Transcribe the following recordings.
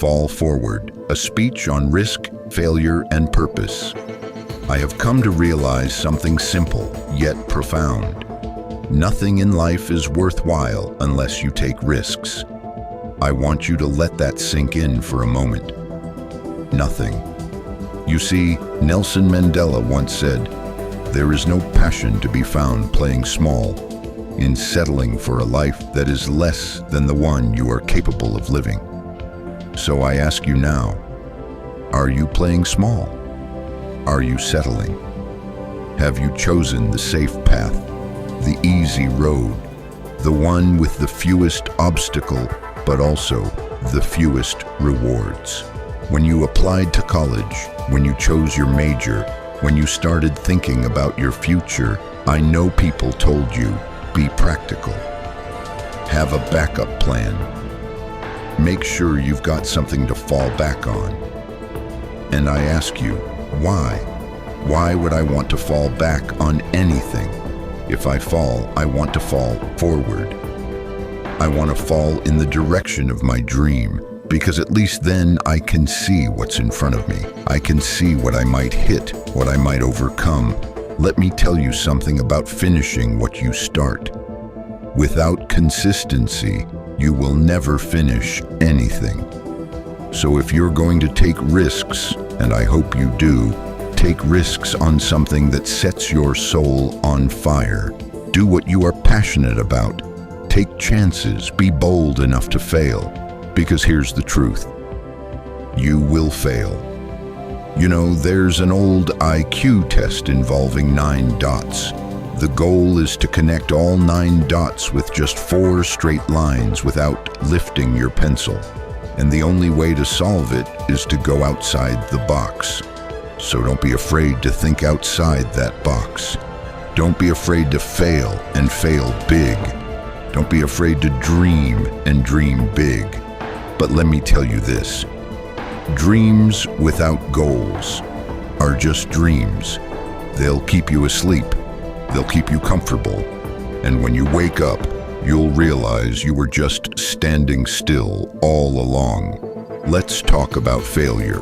Fall Forward, a speech on risk, failure, and purpose. I have come to realize something simple, yet profound. Nothing in life is worthwhile unless you take risks. I want you to let that sink in for a moment. Nothing. You see, Nelson Mandela once said, "There is no passion to be found playing small, in settling for a life that is less than the one you are capable of living." So I ask you now, are you playing small? Are you settling? Have you chosen the safe path, the easy road, the one with the fewest obstacles, but also the fewest rewards? When you applied to college, when you chose your major, when you started thinking about your future, I know people told you, be practical. Have a backup plan. Make sure you've got something to fall back on. And I ask you, why? Why would I want to fall back on anything? If I fall, I want to fall forward. I want to fall in the direction of my dream, because at least then I can see what's in front of me. I can see what I might hit, what I might overcome. Let me tell you something about finishing what you start. Without consistency, you will never finish anything. So if you're going to take risks, and I hope you do, take risks on something that sets your soul on fire. Do what you are passionate about. Take chances, be bold enough to fail. Because here's the truth. You will fail. You know, there's an old IQ test involving 9 dots. The goal is to connect all 9 dots with just 4 straight lines without lifting your pencil. And the only way to solve it is to go outside the box. So don't be afraid to think outside that box. Don't be afraid to fail and fail big. Don't be afraid to dream and dream big. But let me tell you this. Dreams without goals are just dreams. They'll keep you asleep. They'll keep you comfortable. And when you wake up, you'll realize you were just standing still all along. Let's talk about failure.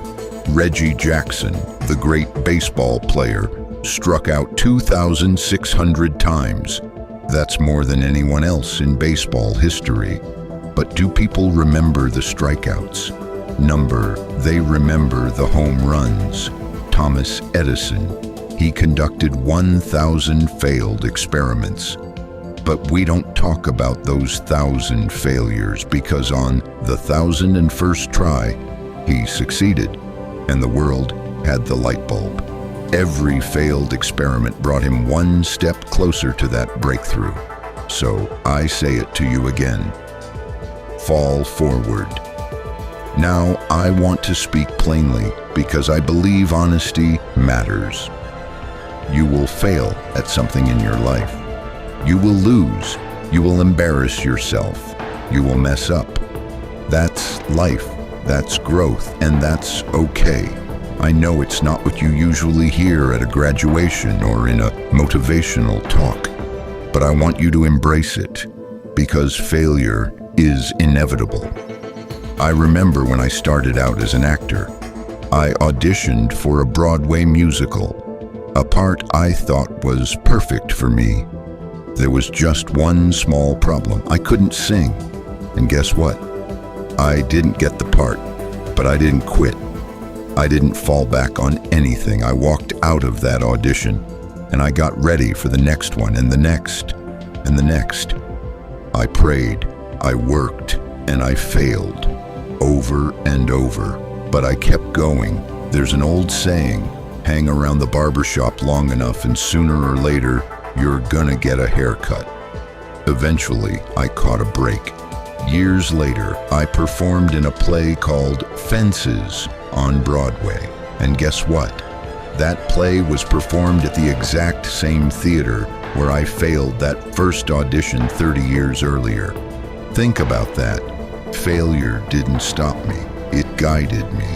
Reggie Jackson, the great baseball player, struck out 2,600 times. That's more than anyone else in baseball history. But do people remember the strikeouts? They remember the home runs. Thomas Edison, he conducted 1,000 failed experiments. But we don't talk about those 1,000 failures because on the 1,001st try, he succeeded, and the world had the light bulb. Every failed experiment brought him one step closer to that breakthrough. So I say it to you again. Fall forward. Now I want to speak plainly because I believe honesty matters. You will fail at something in your life. You will lose. You will embarrass yourself. You will mess up. That's life. That's growth. And that's okay. I know it's not what you usually hear at a graduation or in a motivational talk, but I want you to embrace it because failure is inevitable. I remember when I started out as an actor, I auditioned for a Broadway musical, a part I thought was perfect for me. There was just one small problem. I couldn't sing. And guess what? I didn't get the part, but I didn't quit. I didn't fall back on anything. I walked out of that audition, and I got ready for the next one, and the next, and the next. I prayed, I worked, and I failed over and over, but I kept going. There's an old saying, hang around the barbershop long enough and sooner or later, you're gonna get a haircut. Eventually, I caught a break. Years later, I performed in a play called Fences on Broadway. And guess what? That play was performed at the exact same theater where I failed that first audition 30 years earlier. Think about that. Failure didn't stop me. It guided me.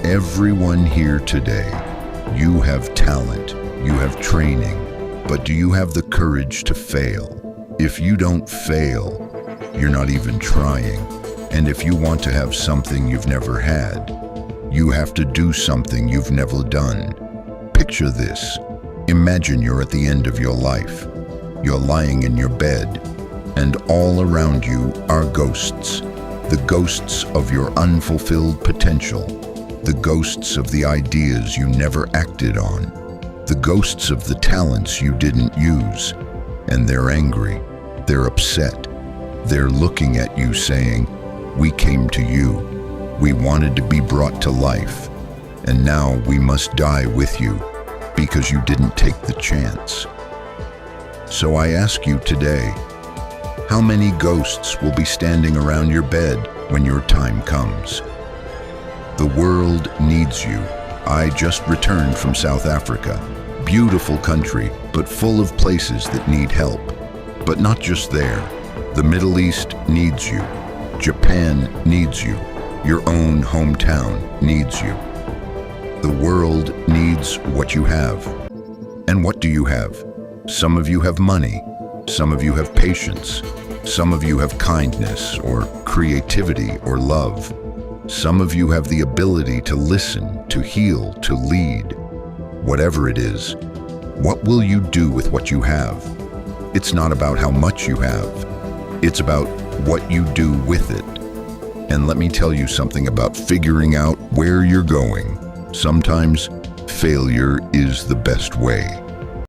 Everyone here today, you have talent, you have training, but do you have the courage to fail? If you don't fail, you're not even trying. And if you want to have something you've never had, you have to do something you've never done. Picture this. Imagine you're at the end of your life. You're lying in your bed, and all around you are ghosts. The ghosts of your unfulfilled potential. The ghosts of the ideas you never acted on. The ghosts of the talents you didn't use. And they're angry. They're upset. They're looking at you saying, "We came to you. We wanted to be brought to life. And now we must die with you because you didn't take the chance." So I ask you today, how many ghosts will be standing around your bed when your time comes? The world needs you. I just returned from South Africa. Beautiful country, but full of places that need help. But not just there. The Middle East needs you. Japan needs you. Your own hometown needs you. The world needs what you have. And what do you have? Some of you have money. Some of you have patience. Some of you have kindness or creativity or love. Some of you have the ability to listen, to heal, to lead. Whatever it is, what will you do with what you have? It's not about how much you have. It's about what you do with it. And let me tell you something about figuring out where you're going. Sometimes failure is the best way.